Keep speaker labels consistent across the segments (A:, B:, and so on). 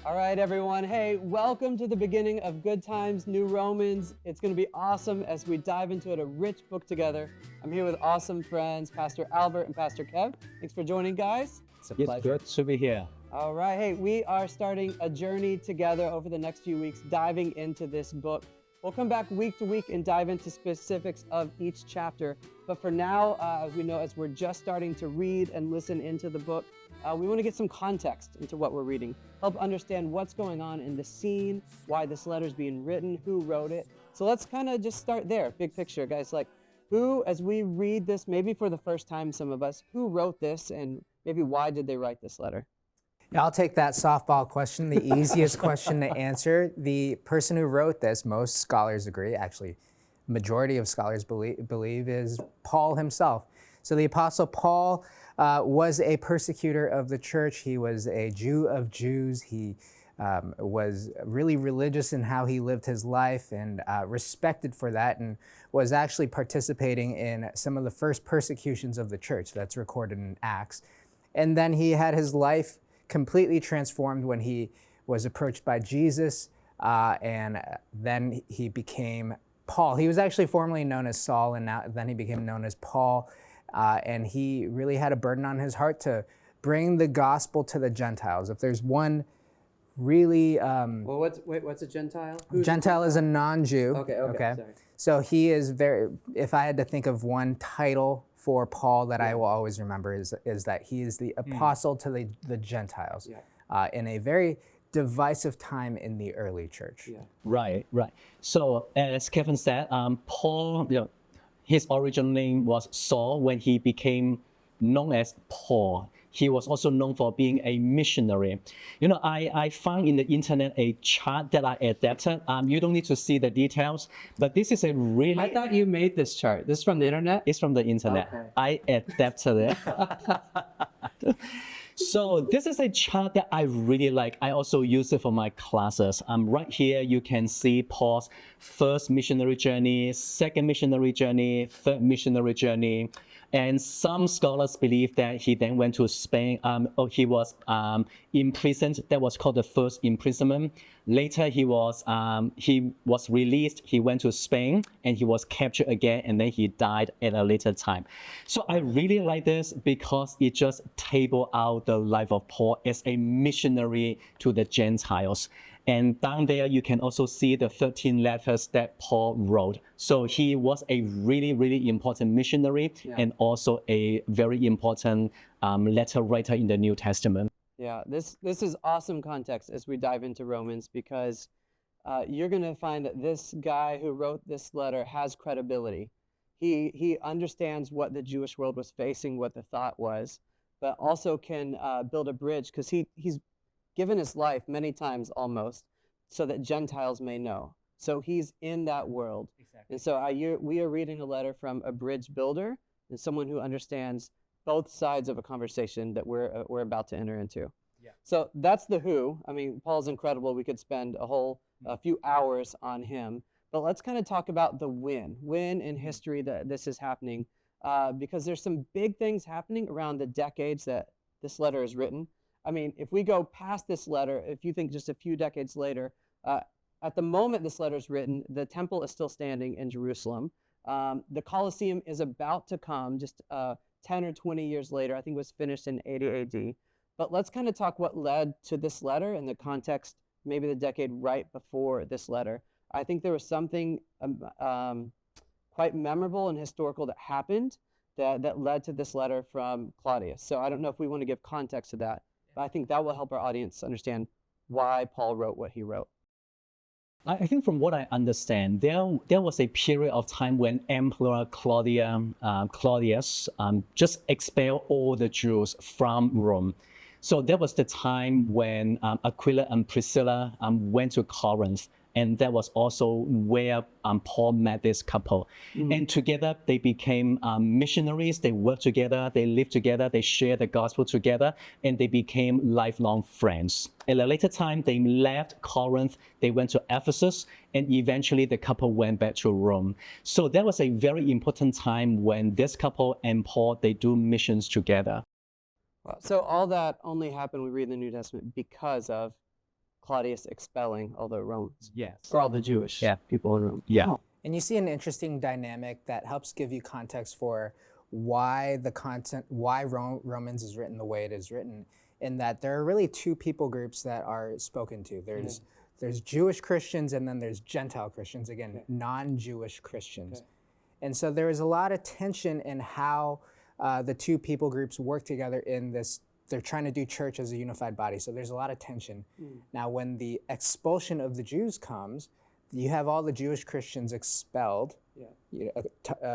A: All right, everyone. Hey, welcome to the beginning of Good Times, New Romans. It's going to be awesome as we dive into a rich book together. I'm here with awesome friends, Pastor Albert and Pastor Kev. Thanks for joining, guys.
B: It's a pleasure.
C: Good to be here.
A: All right. Hey, we are starting a journey together over the next few weeks, diving into this book. We'll come back week to week and dive into specifics of each chapter. But for now, as we know, as we're just starting to read and listen into the book, we want to get some context into what we're reading, help understand what's going on in the scene, why this letter is being written, who wrote it. So let's kind of just start there, big picture, guys. Like, who, as we read this, maybe for the first time, some of us, who wrote this and maybe why did they write this letter?
B: Yeah, I'll take that softball question, the easiest question to answer. The person who wrote this, most scholars agree, actually, majority of scholars believe is Paul himself. So the Apostle Paul was a persecutor of the church. He was a Jew of Jews. He was really religious in how he lived his life and respected for that, and was actually participating in some of the first persecutions of the church that's recorded in Acts. And then he had his life completely transformed when he was approached by Jesus, and then he became Paul. He was actually formerly known as Saul, and then he became known as Paul. And he really had a burden on his heart to bring the gospel to the Gentiles. If there's one really...
A: Well, what's a Gentile?
B: Gentile is a non-Jew.
A: Okay. Sorry.
B: So he is very... If I had to think of one title for Paul that I will always remember is that he is the apostle to the Gentiles in a very divisive time in the early church.
A: Yeah.
C: Right. So as Kevin said, Paul, his original name was Saul. When he became known as Paul, he was also known for being a missionary. I found in the internet a chart that I adapted. You don't need to see the details, but this is a really...
A: I thought you made this chart. This is from the internet?
C: It's from the internet.
A: Okay.
C: I adapted it. So this is a chart that I really like. I also use it for my classes. Right here, you can see Paul's first missionary journey, second missionary journey, third missionary journey. And some scholars believe that he then went to Spain. He was imprisoned. That was called the first imprisonment. Later, he was released. He went to Spain and he was captured again, and then he died at a later time. So I really like this because it just tables out the life of Paul as a missionary to the Gentiles. And down there, you can also see the 13 letters that Paul wrote. So he was a really, really important missionary and also a very important letter writer in the New Testament.
A: Yeah, this is awesome context as we dive into Romans, because you're going to find that this guy who wrote this letter has credibility. He understands what the Jewish world was facing, what the thought was, but also can build a bridge, because he's given his life many times almost so that Gentiles may know. So he's in that world. Exactly. And so we are reading a letter from a bridge builder and someone who understands both sides of a conversation that we're about to enter into. Yeah. So that's the who. I mean, Paul's incredible. We could spend a few hours on him. But let's kind of talk about the when in history that this is happening, because there's some big things happening around the decades that this letter is written. I mean, if we go past this letter, if you think just a few decades later, at the moment this letter is written, the temple is still standing in Jerusalem. The Colosseum is about to come just 10 or 20 years later. I think it was finished in 80 AD. But let's kind of talk what led to this letter in the context, maybe the decade right before this letter. I think there was something quite memorable and historical that happened that led to this letter from Claudius. So I don't know if we want to give context to that, but I think that will help our audience understand why Paul wrote what he wrote.
C: I think from what I understand, there was a period of time when Emperor Claudius just expelled all the Jews from Rome. So that was the time when Aquila and Priscilla went to Corinth. And that was also where Paul met this couple. And together they became missionaries. They worked together, they lived together, they shared the gospel together, and they became lifelong friends. At a later time, they left Corinth, they went to Ephesus, and eventually the couple went back to Rome. So that was a very important time when this couple and Paul, they do missions together.
A: Wow. So all that only happened, we read in the New Testament, because of Claudius expelling all the Romans.
C: Yes.
A: Or all the Jewish people in Rome.
C: Yeah.
A: Oh,
B: And you see an interesting dynamic that helps give you context for why Romans is written the way it is written, in that there are really two people groups that are spoken to. There's Jewish Christians and then there's Gentile Christians, again, non-Jewish Christians. And so there is a lot of tension in how the two people groups work together in this. They're trying to do church as a unified body. So there's a lot of tension. Now, when the expulsion of the Jews comes, you have all the Jewish Christians expelled,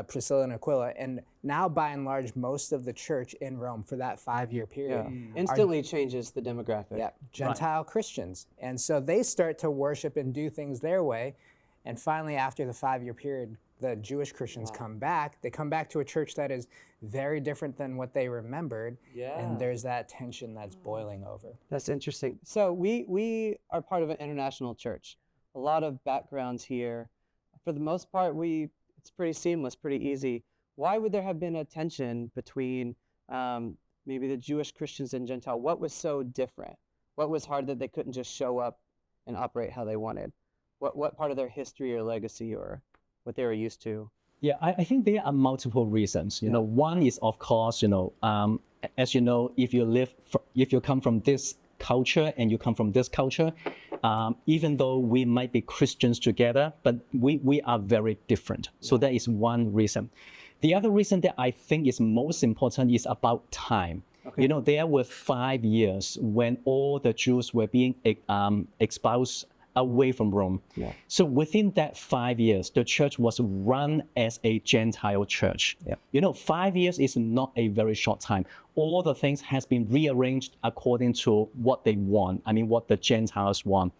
B: Priscilla and Aquila, and now by and large, most of the church in Rome for that 5-year period
A: instantly changes the demographic.
B: Gentile Christians. And so they start to worship and do things their way. And finally, after the 5-year period, the Jewish Christians come back. They come back to a church that is very different than what they remembered. And there's that tension that's boiling over.
A: That's interesting. So we are part of an international church. A lot of backgrounds here. For the most part, it's pretty seamless, pretty easy. Why would there have been a tension between maybe the Jewish Christians and Gentile? What was so different? What was hard that they couldn't just show up and operate how they wanted? What part of their history or legacy or what they were used to?
C: Yeah, I think there are multiple reasons. You know, one is, of course, as you know, if you come from this culture and you come from this culture, even though we might be Christians together, but we are very different. So that is one reason. The other reason that I think is most important is about time. You know, there were 5 years when all the Jews were being expelled away from Rome. So within that 5 years, the church was run as a Gentile church. You know, 5 years is not a very short time. All the things has been rearranged according to what they want. I mean, what the Gentiles want.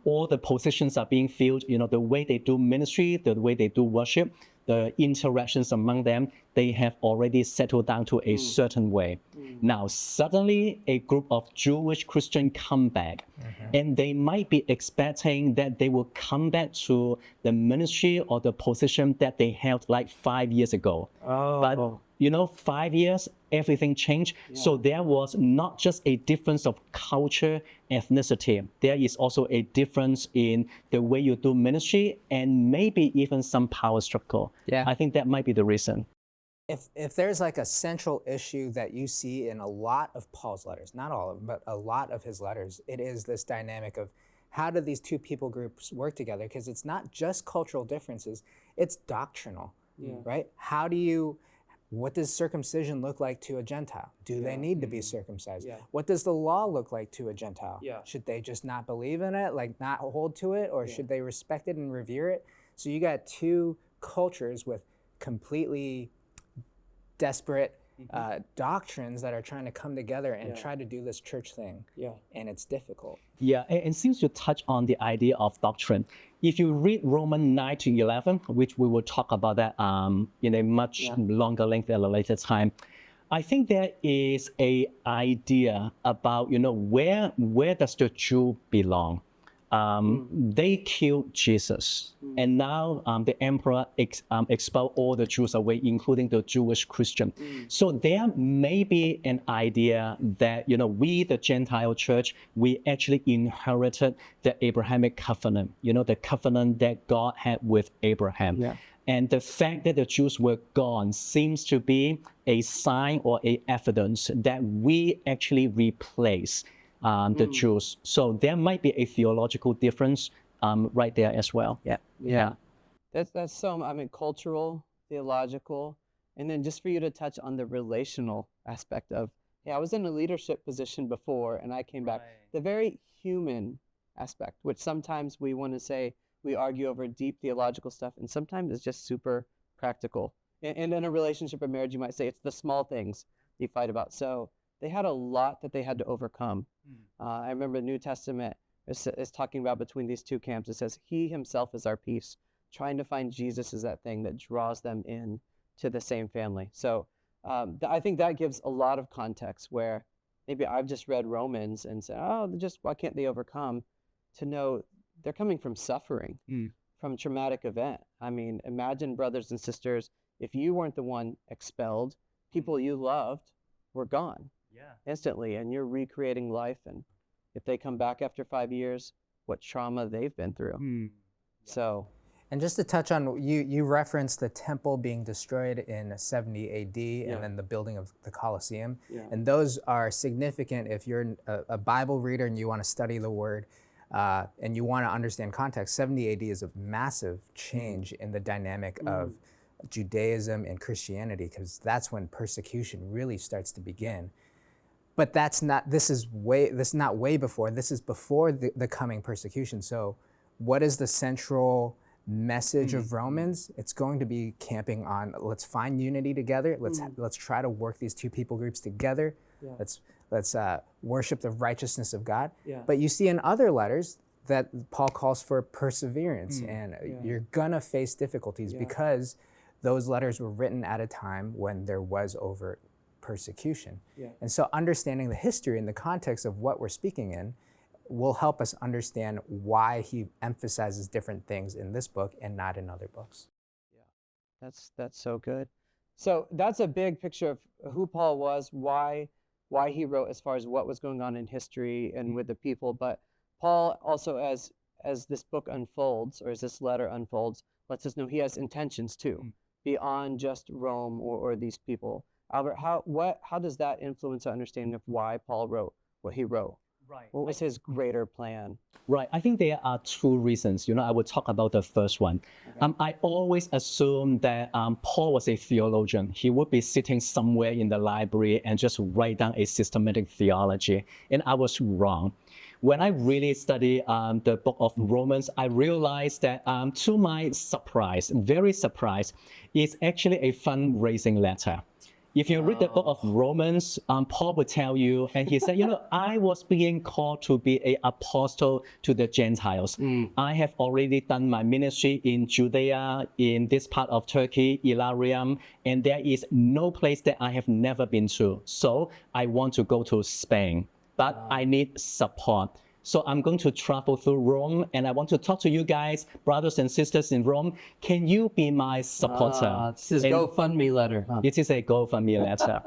C: All the positions are being filled. You know, the way they do ministry, the way they do worship, the interactions among them, they have already settled down to a certain way. Now, suddenly a group of Jewish Christians come back, and they might be expecting that they will come back to the ministry or the position that they held like 5 years ago. But, you know, 5 years, everything changed. So there was not just a difference of culture, ethnicity. There is also a difference in the way you do ministry and maybe even some power struggle. I think that might be the reason.
B: If there's like a central issue that you see in a lot of Paul's letters, not all of them, but a lot of his letters, it is this dynamic of how do these two people groups work together? Because it's not just cultural differences, it's doctrinal, right? What does circumcision look like to a Gentile? Do they need to be circumcised? What does the law look like to a Gentile? Should they just not believe in it, like not hold to it, or should they respect it and revere it? So you got two cultures with completely desperate doctrines that are trying to come together and try to do this church thing. And it's difficult.
C: And since you touch on the idea of doctrine, if you read Romans 9 to 11, which we will talk about that in a much longer length at a later time, I think there is a idea about, you know, where does the Jew belong? They killed Jesus, and now the emperor expelled all the Jews away, including the Jewish Christian. So there may be an idea that, you know, we, the Gentile church, we actually inherited the Abrahamic covenant, you know, the covenant that God had with Abraham. And the fact that the Jews were gone seems to be a sign or a evidence that we actually replace the Jews. So there might be a theological difference right there as well.
A: That's so, I mean, cultural, theological, and then just for you to touch on the relational aspect of, I was in a leadership position before and I came back. The very human aspect, which sometimes we want to say we argue over deep theological stuff, and sometimes it's just super practical. And in a relationship or marriage, you might say it's the small things you fight about. So they had a lot that they had to overcome. I remember the New Testament is talking about between these two camps. It says, he himself is our peace. Trying to find Jesus is that thing that draws them in to the same family. So I think that gives a lot of context where maybe I've just read Romans and said, why can't they overcome? To know they're coming from suffering, from a traumatic event. I mean, imagine, brothers and sisters, if you weren't the one expelled, people you loved were gone instantly, and you're recreating life. And if they come back after 5 years, what trauma they've been through. So,
B: And just to touch on, you referenced the temple being destroyed in 70 AD and then the building of the Colosseum. And those are significant if you're a Bible reader and you want to study the word and you want to understand context. 70 AD is a massive change in the dynamic of Judaism and Christianity, because that's when persecution really starts to begin. But this is not way before, this is before the coming persecution. So what is the central message of Romans? It's going to be camping on, let's find unity together. Let's try to work these two people groups together. Let's worship the righteousness of God. But you see in other letters that Paul calls for perseverance, and you're gonna face difficulties because those letters were written at a time when there was overt persecution. And so understanding the history and the context of what we're speaking in will help us understand why he emphasizes different things in this book and not in other books.
A: that's so good. So that's a big picture of who Paul was, why he wrote as far as what was going on in history and with the people. But Paul also, as this book unfolds, or as this letter unfolds, lets us know he has intentions too, beyond just Rome or these people. Albert, how does that influence our understanding of why Paul wrote what he wrote?
C: Right.
A: What was his greater plan?
C: Right. I think there are two reasons. I will talk about the first one. I always assumed that Paul was a theologian. He would be sitting somewhere in the library and just write down a systematic theology. And I was wrong. When I really studied the book of Romans, I realized that to my surprise, very surprised, it's actually a fundraising letter. If you read the book of Romans, Paul would tell you, and he said, I was being called to be an apostle to the Gentiles. I have already done my ministry in Judea, in this part of Turkey, Illyrium, and there is no place that I have never been to. So I want to go to Spain, but I need support. So I'm going to travel through Rome, and I want to talk to you guys, brothers and sisters in Rome. Can you be my supporter?
A: This is GoFundMe letter. Huh?
C: It is a GoFundMe letter.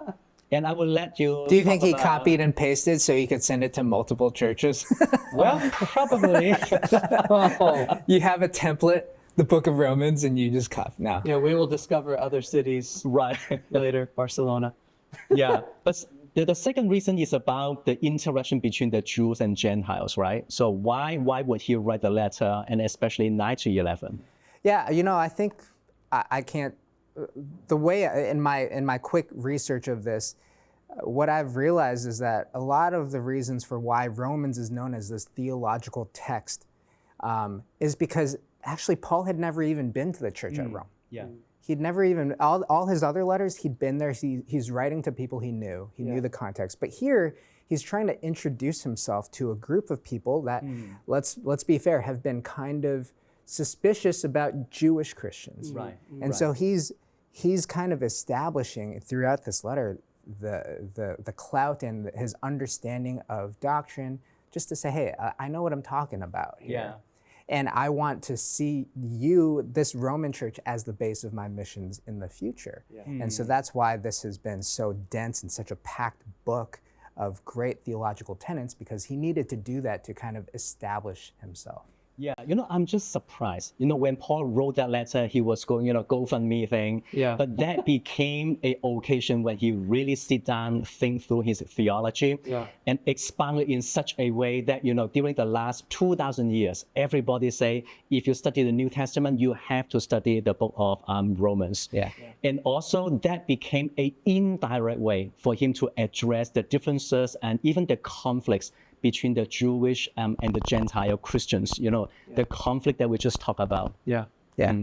C: And I will let you.
B: Do you think he copied and pasted so he could send it to multiple churches?
C: Well, probably.
B: You have a template, the book of Romans, and you just copy. No.
A: Yeah, we will discover other cities
C: Right.
A: later, Barcelona.
C: Yeah. But the second reason is about the interaction between the Jews and Gentiles, right? So why would he write the letter, and especially 9 to 11?
B: Yeah, I think I can't. The way in my quick research of this, what I've realized is that a lot of the reasons for why Romans is known as this theological text is because actually Paul had never even been to the church at Rome.
C: Yeah.
B: He'd never even, all his other letters, he'd been there. He's writing to people he knew. He knew the context. But here, he's trying to introduce himself to a group of people that, let's be fair, have been kind of suspicious about Jewish Christians.
C: Right.
B: And so he's kind of establishing throughout this letter the clout and his understanding of doctrine, just to say, hey, I know what I'm talking about here.
C: Yeah.
B: And I want to see this Roman church, as the base of my missions in the future. And so that's why this has been so dense and such a packed book of great theological tenets, because he needed to do that to kind of establish himself.
C: Yeah, I'm just surprised. When Paul wrote that letter, he was going, GoFundMe thing.
A: Yeah.
C: But that became an occasion when he really sit down, think through his theology, and expound it in such a way that, during the last 2,000 years, everybody say, if you study the New Testament, you have to study the book of Romans.
B: Yeah.
C: And also that became an indirect way for him to address the differences and even the conflicts between the Jewish and the Gentile Christians, the conflict that we just talked about.
A: Yeah.
B: Yeah.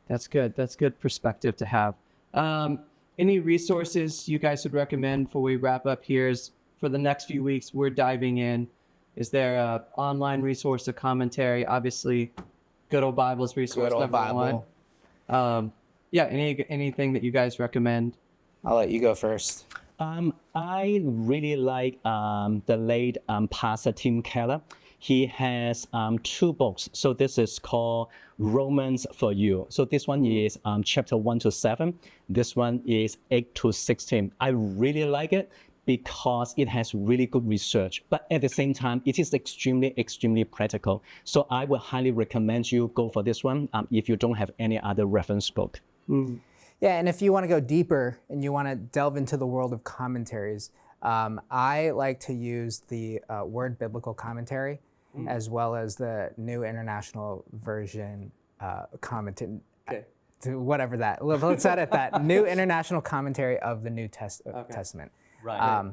A: That's good. That's good perspective to have. Any resources you guys would recommend before we wrap up here? For the next few weeks, we're diving in. Is there an online resource, a commentary? Obviously, Good Old Bible's resource.
B: Good Old
A: number
B: Bible.
A: one. Anything that you guys recommend?
B: I'll let you go first.
C: I really like the late Pastor Tim Keller. He has 2 books. So this is called Romans for You. So this one is chapter 1 to 7. This one is 8 to 16. I really like it because it has really good research, but at the same time, it is extremely, extremely practical. So I would highly recommend you go for this one if you don't have any other reference book.
B: Yeah, and if you want to go deeper and you want to delve into the world of commentaries, I like to use the Word Biblical Commentary as well as the New International Version commentary. To whatever that, let's edit that. New International Commentary of the New Testament.
C: Right.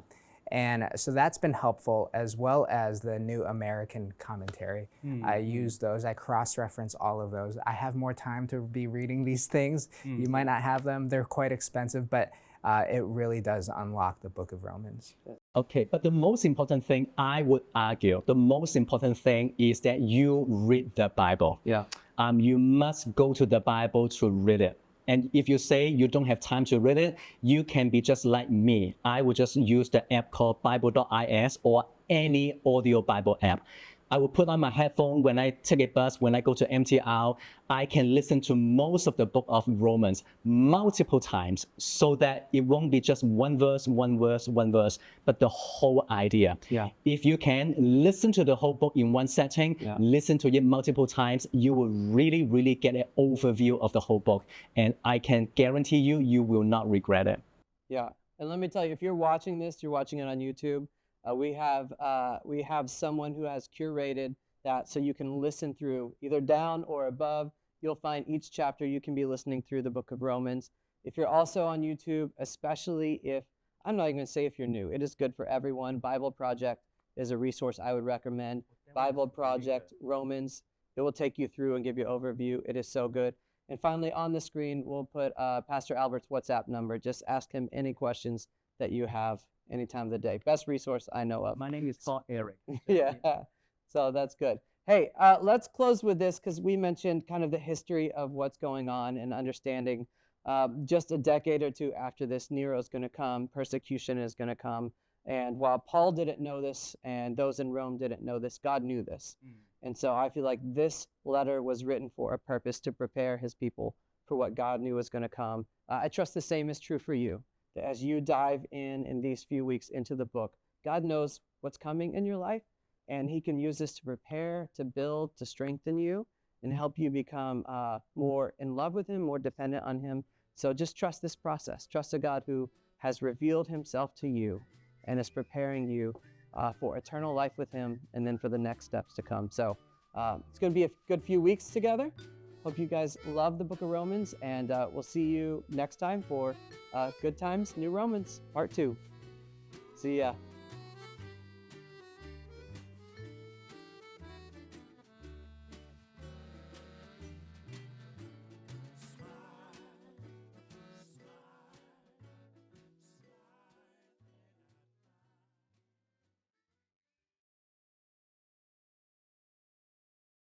B: And so that's been helpful, as well as the New American Commentary. I use those. I cross-reference all of those. I have more time to be reading these things. You might not have them. They're quite expensive, but it really does unlock the book of Romans.
C: Okay, but the most important thing, I would argue, the most important thing is that you read the Bible.
A: Yeah.
C: You must go to the Bible to read it. And if you say you don't have time to read it, you can be just like me. I would just use the app called Bible.is or any audio Bible app. I will put on my headphone when I take a bus, when I go to MTR. I can listen to most of the book of Romans multiple times so that it won't be just one verse, but the whole idea.
A: Yeah.
C: If you can listen to the whole book in one setting, listen to it multiple times, you will really, really get an overview of the whole book. And I can guarantee you, you will not regret it.
A: Yeah. And let me tell you, if you're watching this, you're watching it on YouTube, we have someone who has curated that so you can listen through either down or above. You'll find each chapter you can be listening through the book of Romans. If you're also on YouTube, especially if, I'm not even going to say if you're new, it is good for everyone. Bible Project is a resource I would recommend. Bible Project, Romans, it will take you through and give you an overview. It is so good. And finally, on the screen, we'll put Pastor Albert's WhatsApp number. Just ask him any questions that you have any time of the day. Best resource I know of.
C: My name is Paul Eric.
A: Yeah, so that's good. Hey, let's close with this because we mentioned kind of the history of what's going on and understanding just a decade or two after this, Nero's going to come, persecution is going to come. And while Paul didn't know this and those in Rome didn't know this, God knew this. And so I feel like this letter was written for a purpose to prepare his people for what God knew was going to come. I trust the same is true for you. As you dive in these few weeks into the book, God knows what's coming in your life, and he can use this to prepare, to build, to strengthen you, and help you become more in love with him, more dependent on him. So just trust this process. Trust a God who has revealed himself to you and is preparing you for eternal life with him and then for the next steps to come. So it's going to be a good few weeks together. Hope you guys love the book of Romans, and we'll see you next time for Good Times, New Romans, Part 2. See ya.